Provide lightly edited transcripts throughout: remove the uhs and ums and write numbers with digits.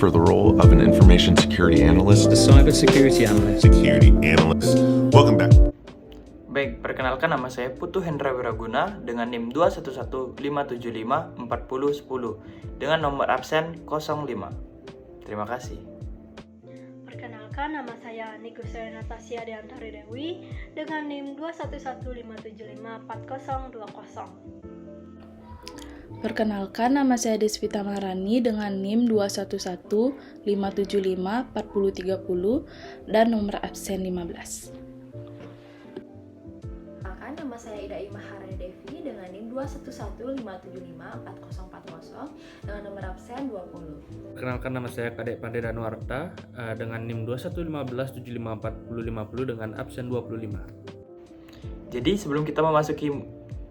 for the role of an information security analyst. The cybersecurity analyst. Security analyst. Welcome back. Baik, perkenalkan nama saya Putu Hendra Wiraguna dengan NIM 21157540110 dengan nomor absen 05. Terima kasih. Perkenalkan, nama saya Nikusa Natasha Deantari Dewi dengan NIM 21157544020. Perkenalkan, nama saya Desvita Marani dengan NIM 21157543030 dan nomor absen 15. Perkenalkan, nama saya Ida Imahara Devi dengan NIM 21157544040 dengan nomor absen 20. Perkenalkan, nama saya Kadek Pandey Danuarta dengan NIM 21115754050 dengan absen 25. Jadi sebelum kita memasuki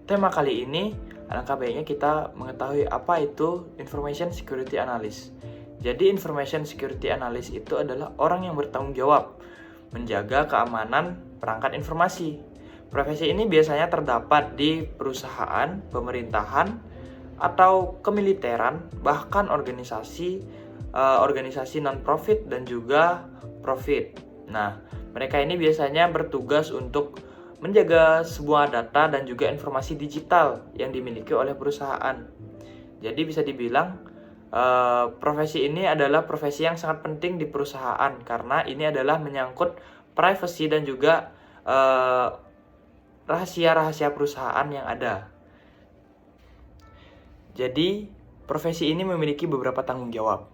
tema kali ini, alangkah baiknya kita mengetahui apa itu Information Security Analyst. Jadi Information Security Analyst itu adalah orang yang bertanggung jawab menjaga keamanan perangkat informasi. Profesi ini biasanya terdapat di perusahaan, pemerintahan, atau kemiliteran, bahkan organisasi non-profit dan juga profit. Nah, mereka ini biasanya bertugas untuk menjaga sebuah data dan juga informasi digital yang dimiliki oleh perusahaan. Jadi bisa dibilang profesi ini adalah profesi yang sangat penting di perusahaan karena ini adalah menyangkut privacy dan juga rahasia-rahasia perusahaan yang ada. Jadi profesi ini memiliki beberapa tanggung jawab,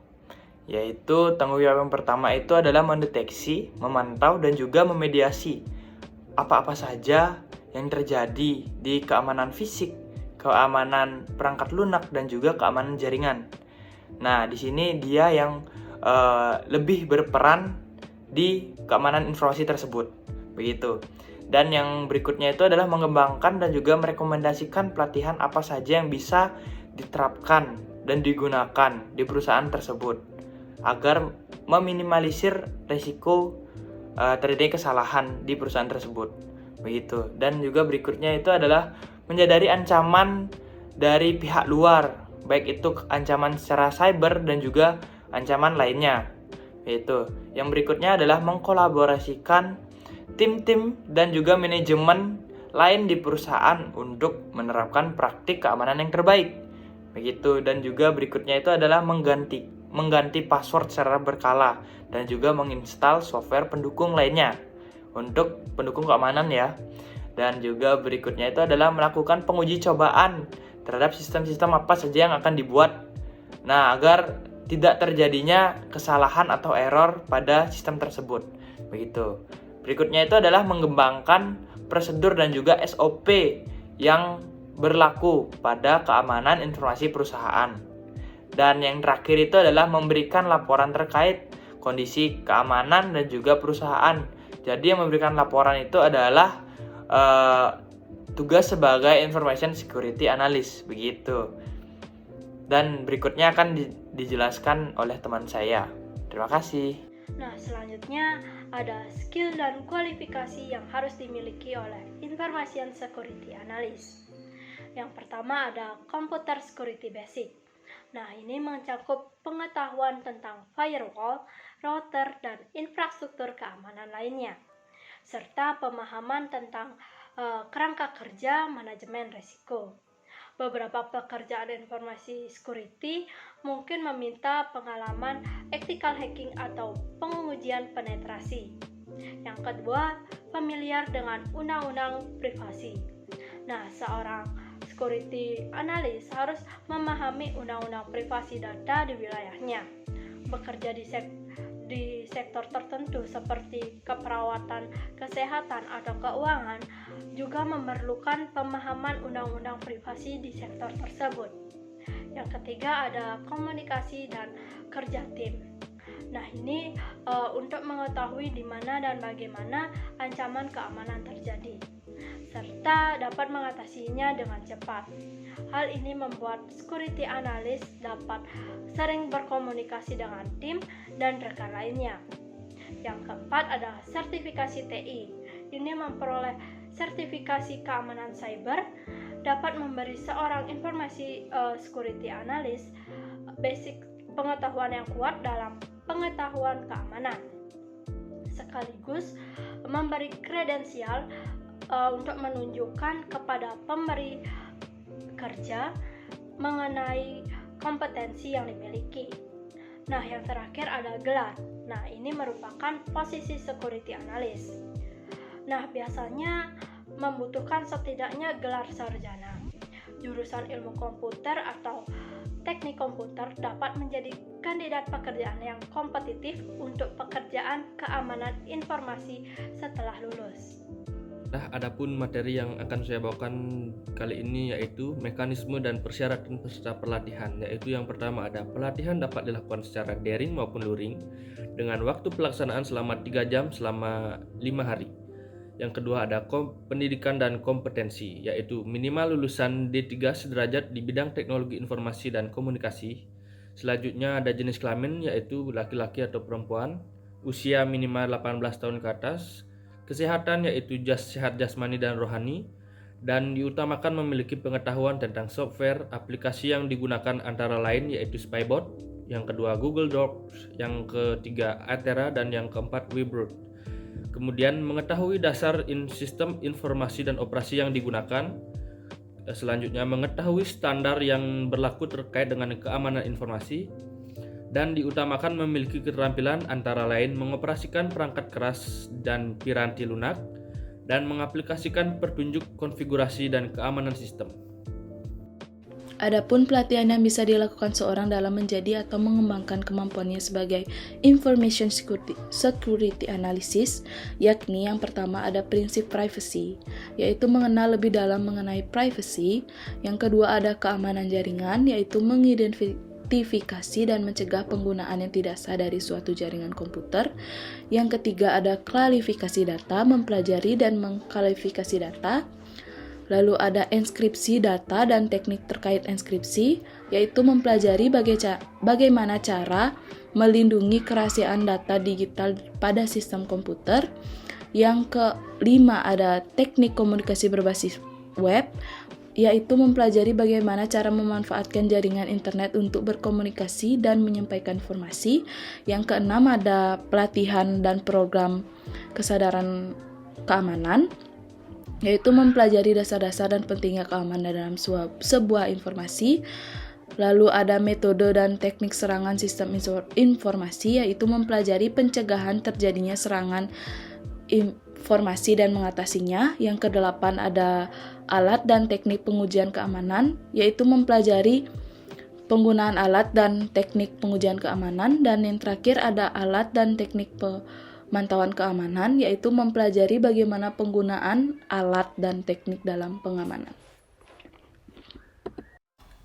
yaitu tanggung jawab yang pertama itu adalah mendeteksi, memantau, dan juga memediasi apa-apa saja yang terjadi di keamanan fisik, keamanan perangkat lunak, dan juga keamanan jaringan. Nah, di sini dia yang lebih berperan di keamanan informasi tersebut, begitu. Dan yang berikutnya itu adalah mengembangkan dan juga merekomendasikan pelatihan apa saja yang bisa diterapkan dan digunakan di perusahaan tersebut agar meminimalisir risiko terjadi kesalahan di perusahaan tersebut, begitu. Dan juga berikutnya itu adalah menyadari ancaman dari pihak luar, baik itu ancaman secara cyber dan juga ancaman lainnya, begitu. Yang berikutnya adalah mengkolaborasikan tim-tim dan juga manajemen lain di perusahaan untuk menerapkan praktik keamanan yang terbaik, begitu. Dan juga berikutnya itu adalah mengganti password secara berkala dan juga menginstal software pendukung lainnya untuk pendukung keamanan ya. Dan juga berikutnya itu adalah melakukan penguji cobaan terhadap sistem-sistem apa saja yang akan dibuat. Nah, agar tidak terjadinya kesalahan atau error pada sistem tersebut, begitu. Berikutnya itu adalah mengembangkan prosedur dan juga SOP yang berlaku pada keamanan informasi perusahaan. Dan yang terakhir itu adalah memberikan laporan terkait kondisi keamanan dan juga perusahaan. Jadi yang memberikan laporan itu adalah tugas sebagai Information Security Analyst, begitu. Dan berikutnya akan dijelaskan oleh teman saya. Terima kasih. Nah, selanjutnya ada skill dan kualifikasi yang harus dimiliki oleh Information Security Analyst. Yang pertama ada Computer Security Basic. Nah, ini mencakup pengetahuan tentang firewall, router, dan infrastruktur keamanan lainnya, serta pemahaman tentang kerangka kerja manajemen risiko. Beberapa pekerjaan informasi security mungkin meminta pengalaman ethical hacking atau pengujian penetrasi. Yang kedua, familiar dengan undang-undang privasi. Nah, seorang security analyst harus memahami undang-undang privasi data di wilayahnya. Bekerja di sektor tertentu seperti keperawatan, kesehatan, atau keuangan juga memerlukan pemahaman undang-undang privasi di sektor tersebut. Yang ketiga ada komunikasi dan kerja tim. Nah, ini untuk mengetahui di mana dan bagaimana ancaman keamanan terjadi, serta dapat mengatasinya dengan cepat. Hal ini membuat security analyst dapat sering berkomunikasi dengan tim dan rekan lainnya. Yang keempat ada sertifikasi TI. Ini memperoleh sertifikasi keamanan cyber dapat memberi seorang informasi security analyst pengetahuan yang kuat dalam pengetahuan keamanan, sekaligus memberi kredensial untuk menunjukkan kepada pemberi kerja mengenai kompetensi yang dimiliki. Nah, yang terakhir ada gelar. Nah, ini merupakan posisi security analyst. Nah, biasanya membutuhkan setidaknya gelar sarjana. Jurusan ilmu komputer atau teknik komputer dapat menjadi kandidat pekerjaan yang kompetitif untuk pekerjaan keamanan informasi setelah lulus. Nah, adapun materi yang akan saya bawakan kali ini yaitu mekanisme dan persyaratan peserta pelatihan, yaitu yang pertama ada pelatihan dapat dilakukan secara daring maupun luring dengan waktu pelaksanaan selama 3 jam selama 5 hari. Yang kedua ada pendidikan dan kompetensi, yaitu minimal lulusan D3 sederajat di bidang teknologi informasi dan komunikasi. Selanjutnya ada jenis kelamin, yaitu laki-laki atau perempuan, usia minimal 18 tahun ke atas, kesehatan yaitu sehat jasmani dan rohani, dan diutamakan memiliki pengetahuan tentang software, aplikasi yang digunakan antara lain yaitu Spybot, yang kedua Google Docs, yang ketiga Atera, dan yang keempat Webroot. Kemudian mengetahui dasar sistem informasi dan operasi yang digunakan. Selanjutnya mengetahui standar yang berlaku terkait dengan keamanan informasi. Dan diutamakan memiliki keterampilan antara lain mengoperasikan perangkat keras dan piranti lunak dan mengaplikasikan petunjuk konfigurasi dan keamanan sistem. Adapun pelatihan yang bisa dilakukan seorang dalam menjadi atau mengembangkan kemampuannya sebagai information security analysis, yakni yang pertama ada prinsip privacy, yaitu mengenal lebih dalam mengenai privacy. Yang kedua ada keamanan jaringan, yaitu mengidentifikasi dan mencegah penggunaan yang tidak sah dari suatu jaringan komputer. Yang ketiga ada klasifikasi data, mempelajari dan mengklasifikasi data. Lalu ada enskripsi data dan teknik terkait enskripsi, yaitu mempelajari bagaimana cara melindungi kerahasiaan data digital pada sistem komputer. Yang kelima ada teknik komunikasi berbasis web, yaitu mempelajari bagaimana cara memanfaatkan jaringan internet untuk berkomunikasi dan menyampaikan informasi. Yang keenam ada pelatihan dan program kesadaran keamanan, yaitu mempelajari dasar-dasar dan pentingnya keamanan dalam sebuah informasi. Lalu ada metode dan teknik serangan sistem informasi, yaitu mempelajari pencegahan terjadinya serangan informasi dan mengatasinya. Yang kedelapan ada alat dan teknik pengujian keamanan, yaitu mempelajari penggunaan alat dan teknik pengujian keamanan. Dan yang terakhir ada alat dan teknik pemantauan keamanan, yaitu mempelajari bagaimana penggunaan alat dan teknik dalam pengamanan.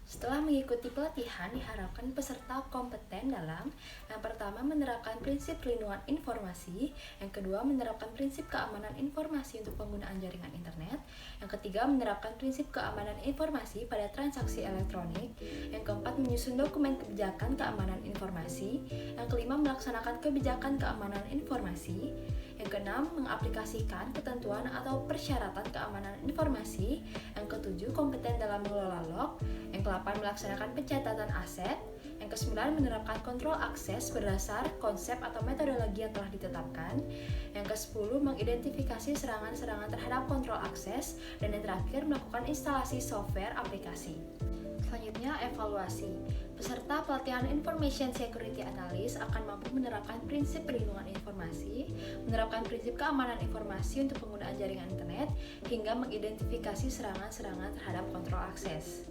Setelah mengikuti pelatihan, diharapkan peserta kompeten dalam yang pertama menerapkan prinsip perlindungan informasi, yang kedua menerapkan prinsip keamanan informasi untuk penggunaan jaringan internet, yang ketiga menerapkan prinsip keamanan informasi pada transaksi elektronik, yang keempat menyusun dokumen kebijakan keamanan informasi, yang kelima melaksanakan kebijakan keamanan informasi, yang keenam mengaplikasikan ketentuan atau persyaratan keamanan informasi, yang ketujuh kompeten dalam mengelola log, yang ke-8 melaksanakan pencatatan aset, yang ke-9 menerapkan kontrol akses berdasar konsep atau metodologi yang telah ditetapkan, yang ke-10 mengidentifikasi serangan-serangan terhadap kontrol akses, dan yang terakhir melakukan instalasi software aplikasi. Selanjutnya, evaluasi. Peserta pelatihan Information Security Analyst akan mampu menerapkan prinsip perlindungan informasi, menerapkan prinsip keamanan informasi untuk penggunaan jaringan internet, hingga mengidentifikasi serangan-serangan terhadap kontrol akses.